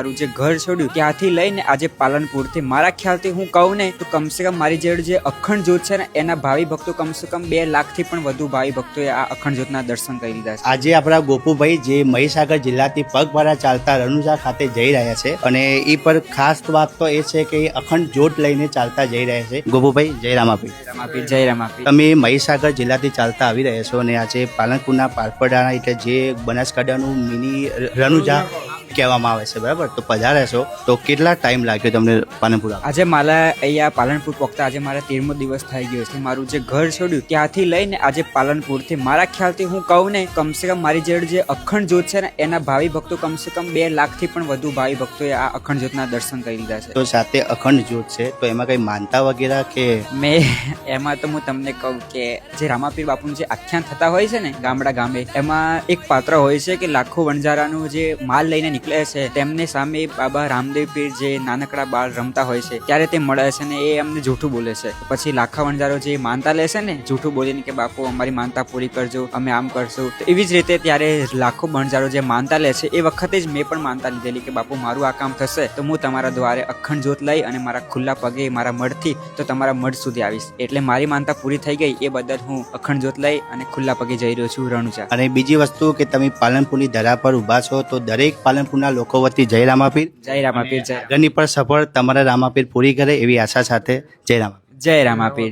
મારું જે ઘર છોડ્યું ત્યાંથી લઈને આજે પાલનપુરથી મારા ખ્યાલથી હું કહું ને તો કમસે કમ મારી જોડે જે અખંડ જ્યોત છે ને એના ભાવિ ભક્તો કમસે કમ 2 લાખથી પણ વધુ ભાવિ ભક્તોએ આ અખંડ જ્યોતના દર્શન કરી લીધા છે। આજે આપણા ગોપુભાઈ જે મહીસાગર જિલ્લાથી પગપાળા ચાલતા રણુજા ખાતે જઈ રહ્યા છે અને એ પર ખાસ વાત તો એ છે કે એ અખંડ જ્યોત લઈને ચાલતા જઈ રહ્યા છે। ગોપુભાઈ જય રામાપીર। રામાપીર જય રામાપીર। તમે મહીસાગર જિલ્લાથી ચાલતા આવી રહ્યા છો અને આજે પાલનપુરના પાલપડાના એટલે જે બનાસકાંઠાનું મિની રણુજા કહેવામાં આવે છે, બરાબર? તો પધાર્યા છો તો કેટલા ટાઈમ લાગ્યો તમને પાલનપુર આવવા? આજે મારા અહીંયા પાલનપુર પહોંચતા આજે મારા 13મો દિવસ થઈ ગયો છે। મારું જે ઘર છોડ્યું ત્યાંથી લઈને આજે પાલનપુરથી મારા ખ્યાલથી હું કહું ને કમસે કમ મારી જોડે જે અખંડ જ્યોત છે ને એના ભાવિ ભક્તો કમસે કમ 2 લાખથી પણ વધુ ભાવિ ભક્તોએ આ અખંડ જ્યોતના દર્શન કરી લીધા છે। તો સાથે અખંડ જ્યોત છે તો એમાં કઈ માનતા વગેરે કે મેં એમાં તો હું તમને કહું કે જે રામાપીર બાપુનું જે આખ્યાન થતા હોય છે ને ગામડા ગામે, એમાં એક પાત્ર હોય છે કે લાખો વણજારાનું જે માલ લઈને નીકળે છે તેમને સામે બાબા રામદેવ પીર જે નાનકડા બાળ રમતા હોય છે ત્યારે તે મળે છે ને એ એમને જૂઠું બોલે છે। પછી લાખા વણજારો જે માનતા લે છે ને જૂઠું બોલીને કે બાપુ અમારી માનતા પૂરી કરજો, અમે આમ કરશું, તો એવી જ રીતે ત્યારે લાખો વણજારો જે માનતા લે છે એ વખતે જ મેં પણ માનતા લીધેલી કે બાપુ મારું આ કામ થશે તો હું તમારા દ્વારે અખંડ જ્યોત લઈ અને મારા ખુલ્લા પગે મારા મઢથી તો તમારા મઢ સુધી આવીશ। એટલે મારી માનતા પૂરી થઈ ગઈ એ બદલ હું અખંડ જ્યોત લઈ અને ખુલ્લા પગે જઈ રહ્યો છું રણુજા। અને બીજી વસ્તુ કે તમે પાલનપુરની ધરા પર ઊભા છો તો દરેક પાલનપુરના લોકો વતી જય રામાપીર। જય રામાપીર। જય આગળની પર સફળ તમારા રામાપીર પૂરી કરે એવી આશા સાથે જય રામાપીર। જય રામાપીર।